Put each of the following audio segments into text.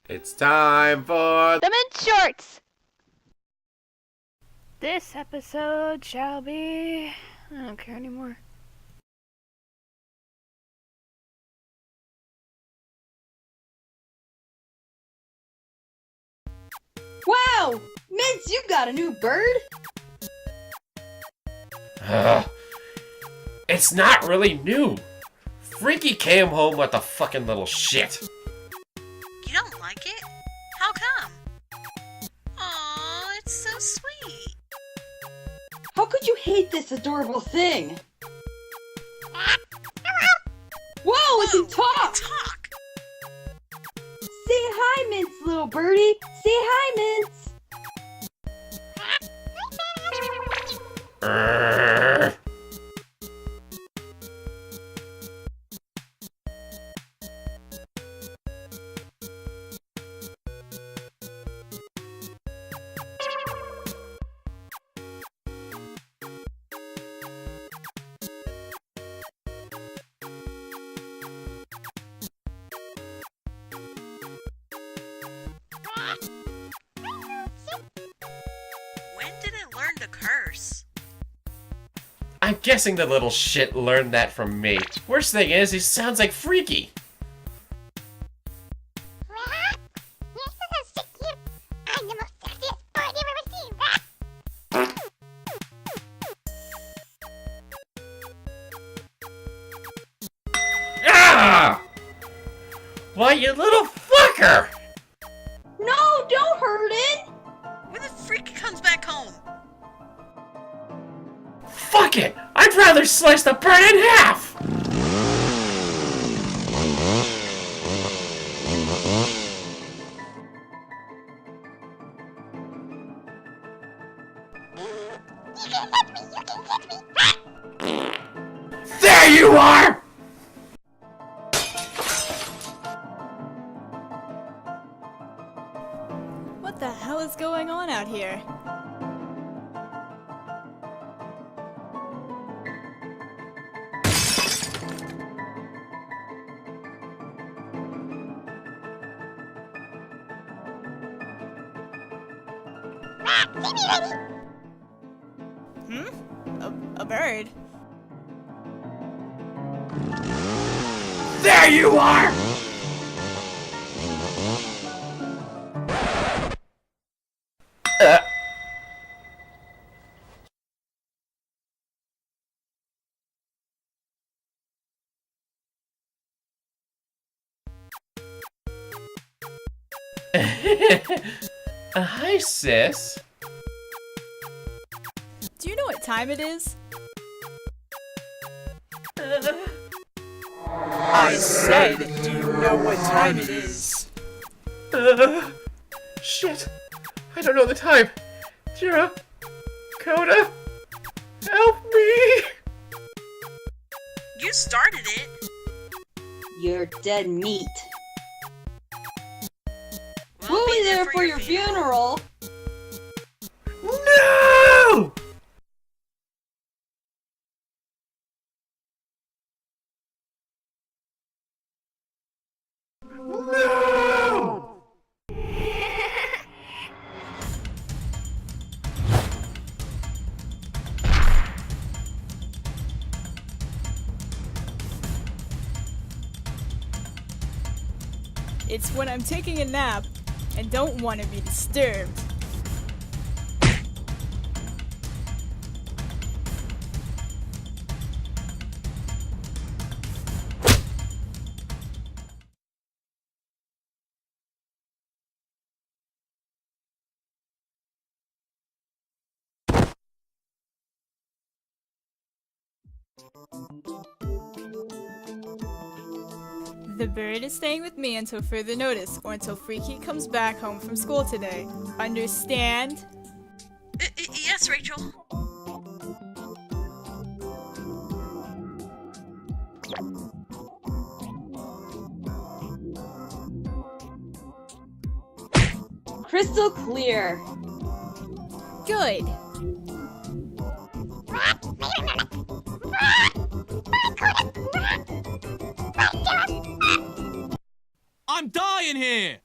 It's time for The Mintz shorts! This episode shall be... I don't care anymore. Wow! Mintz, you got a new bird? It's not really new. Freaky came home with a fucking little shit. You don't like it? How come? Aw, it's so sweet. How could you hate this adorable thing? Whoa, it can talk! Talk! Say hi, Mintz, little birdie! Say hi, Mintz! Urgh. When did it learn to curse? I'm guessing the little shit learned that from me. Worst thing is, he sounds like Freaky. Ah! Why, you little fucker! No, don't hurt it! When the freak comes back home? Fuck it! I'd rather slice the bird in half! There you are! What the hell is going on out here? A bird? There you are! Uh. Hi, sis. Do you know what time it is? I said, do you know what time it is? Shit. I don't know the time. Jira, Coda, help me! You started it. You're dead meat. We'll be there for your funeral! No! No! It's when I'm taking a nap and don't want to be disturbed. The bird is staying with me until further notice, or until Freaky comes back home from school today. Understand? Yes, Rachel. Crystal clear. Good. I'm dying here!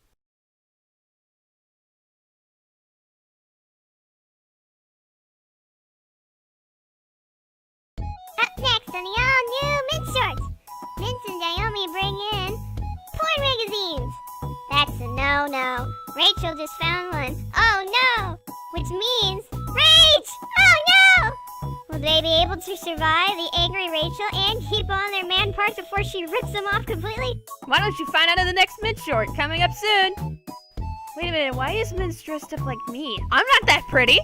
Up next on the all-new Mintz Shorts, Mintz and Naomi bring in porn magazines. That's a no-no. Rachel just found one. Oh no! Which means rage! Oh no! Will they be able to survive the angry Rachel and keep on their man parts before she rips them off completely? Why don't you find out in the next Mintz Short, coming up soon? Wait a minute, why is Mintz dressed up like me? I'm not that pretty!